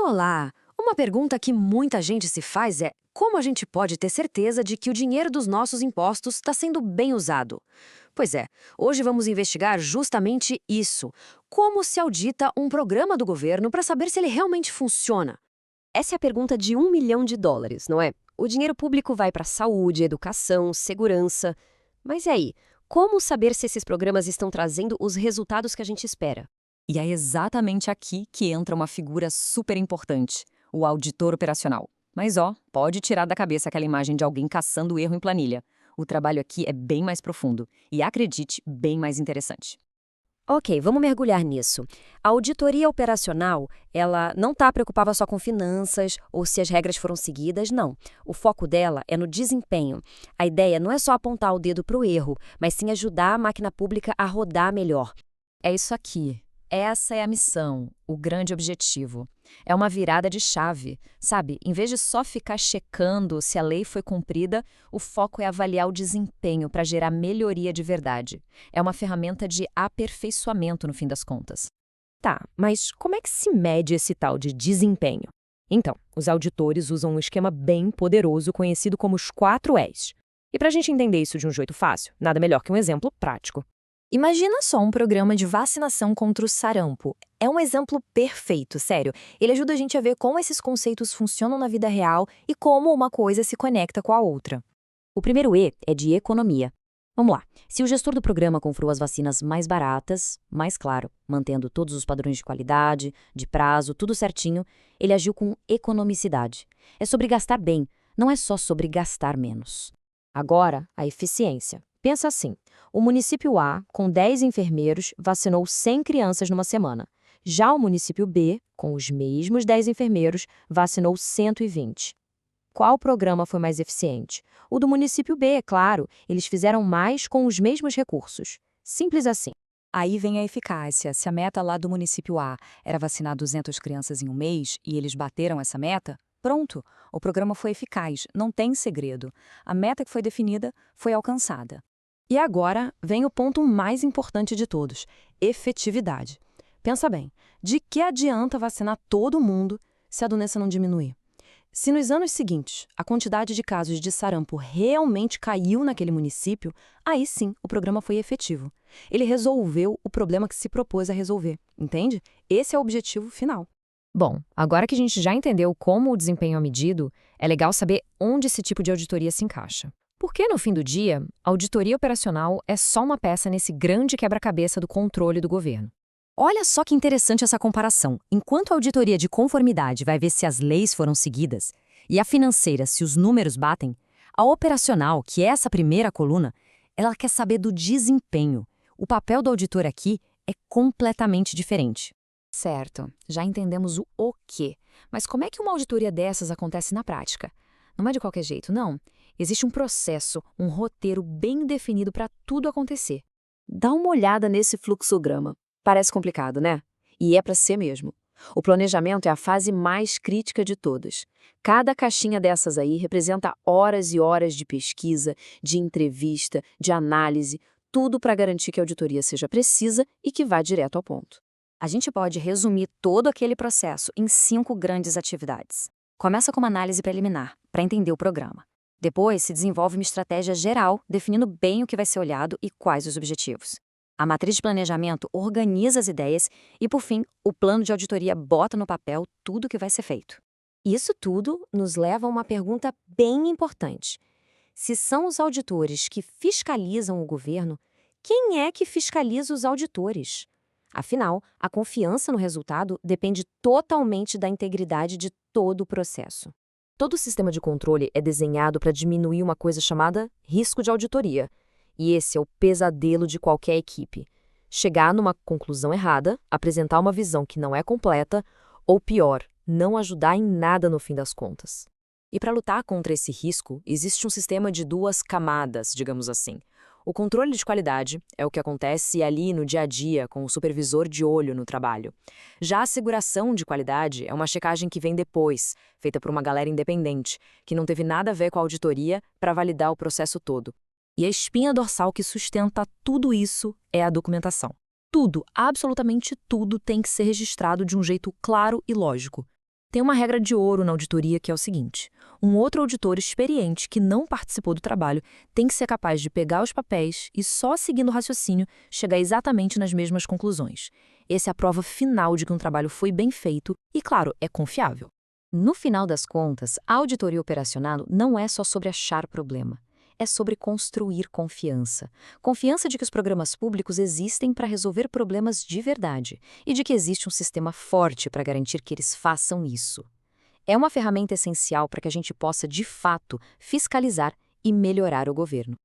Olá! Uma pergunta que muita gente se faz é: como a gente pode ter certeza de que o dinheiro dos nossos impostos está sendo bem usado? Pois é, hoje vamos investigar justamente isso. Como se audita um programa do governo para saber se ele realmente funciona? Essa é a pergunta de US$ 1 milhão, não é? O dinheiro público vai para saúde, educação, segurança. Mas e aí? Como saber se esses programas estão trazendo os resultados que a gente espera? E é exatamente aqui que entra uma figura super importante, o auditor operacional. Mas pode tirar da cabeça aquela imagem de alguém caçando erro em planilha. O trabalho aqui é bem mais profundo e, acredite, bem mais interessante. Ok, vamos mergulhar nisso. A auditoria operacional, ela não está preocupada só com finanças ou se as regras foram seguidas, não. O foco dela é no desempenho. A ideia não é só apontar o dedo para o erro, mas sim ajudar a máquina pública a rodar melhor. É isso aqui. Essa é a missão, o grande objetivo. É uma virada de chave, sabe? Em vez de só ficar checando se a lei foi cumprida, o foco é avaliar o desempenho para gerar melhoria de verdade. É uma ferramenta de aperfeiçoamento, no fim das contas. Tá, mas como é que se mede esse tal de desempenho? Então, os auditores usam um esquema bem poderoso conhecido como os 4 E's. E para a gente entender isso de um jeito fácil, nada melhor que um exemplo prático. Imagina só um programa de vacinação contra o sarampo. É um exemplo perfeito, sério. Ele ajuda a gente a ver como esses conceitos funcionam na vida real e como uma coisa se conecta com a outra. O primeiro E é de economia. Vamos lá. Se o gestor do programa comprou as vacinas mais baratas, mais claro, mantendo todos os padrões de qualidade, de prazo, tudo certinho, ele agiu com economicidade. É sobre gastar bem, não é só sobre gastar menos. Agora, a eficiência. Pensa assim, o município A, com 10 enfermeiros, vacinou 100 crianças numa semana. Já o município B, com os mesmos 10 enfermeiros, vacinou 120. Qual programa foi mais eficiente? O do município B, é claro. Eles fizeram mais com os mesmos recursos. Simples assim. Aí vem a eficácia. Se a meta lá do município A era vacinar 200 crianças em um mês e eles bateram essa meta, pronto, o programa foi eficaz, não tem segredo. A meta que foi definida foi alcançada. E agora vem o ponto mais importante de todos, efetividade. Pensa bem, de que adianta vacinar todo mundo se a doença não diminuir? Se nos anos seguintes a quantidade de casos de sarampo realmente caiu naquele município, aí sim o programa foi efetivo. Ele resolveu o problema que se propôs a resolver, entende? Esse é o objetivo final. Bom, agora que a gente já entendeu como o desempenho é medido, é legal saber onde esse tipo de auditoria se encaixa. Porque, no fim do dia, a auditoria operacional é só uma peça nesse grande quebra-cabeça do controle do governo. Olha só que interessante essa comparação. Enquanto a auditoria de conformidade vai ver se as leis foram seguidas e a financeira se os números batem, a operacional, que é essa primeira coluna, ela quer saber do desempenho. O papel do auditor aqui é completamente diferente. Certo, já entendemos o quê. Mas como é que uma auditoria dessas acontece na prática? Não é de qualquer jeito, não. Existe um processo, um roteiro bem definido para tudo acontecer. Dá uma olhada nesse fluxograma. Parece complicado, né? E é para ser mesmo. O planejamento é a fase mais crítica de todas. Cada caixinha dessas aí representa horas e horas de pesquisa, de entrevista, de análise, tudo para garantir que a auditoria seja precisa e que vá direto ao ponto. A gente pode resumir todo aquele processo em 5 grandes atividades. Começa com uma análise preliminar, para entender o programa. Depois, se desenvolve uma estratégia geral, definindo bem o que vai ser olhado e quais os objetivos. A matriz de planejamento organiza as ideias e, por fim, o plano de auditoria bota no papel tudo o que vai ser feito. Isso tudo nos leva a uma pergunta bem importante. Se são os auditores que fiscalizam o governo, quem é que fiscaliza os auditores? Afinal, a confiança no resultado depende totalmente da integridade de todo o processo. Todo sistema de controle é desenhado para diminuir uma coisa chamada risco de auditoria. E esse é o pesadelo de qualquer equipe. Chegar numa conclusão errada, apresentar uma visão que não é completa, ou pior, não ajudar em nada no fim das contas. E para lutar contra esse risco, existe um sistema de 2 camadas, digamos assim. O controle de qualidade é o que acontece ali no dia a dia, com o supervisor de olho no trabalho. Já a asseguração de qualidade é uma checagem que vem depois, feita por uma galera independente, que não teve nada a ver com a auditoria para validar o processo todo. E a espinha dorsal que sustenta tudo isso é a documentação. Tudo, absolutamente tudo, tem que ser registrado de um jeito claro e lógico. Tem uma regra de ouro na auditoria que é o seguinte: um outro auditor experiente que não participou do trabalho tem que ser capaz de pegar os papéis e, só seguindo o raciocínio, chegar exatamente nas mesmas conclusões. Essa é a prova final de que um trabalho foi bem feito e, claro, é confiável. No final das contas, a auditoria operacional não é só sobre achar problema. É sobre construir confiança. Confiança de que os programas públicos existem para resolver problemas de verdade e de que existe um sistema forte para garantir que eles façam isso. É uma ferramenta essencial para que a gente possa, de fato, fiscalizar e melhorar o governo.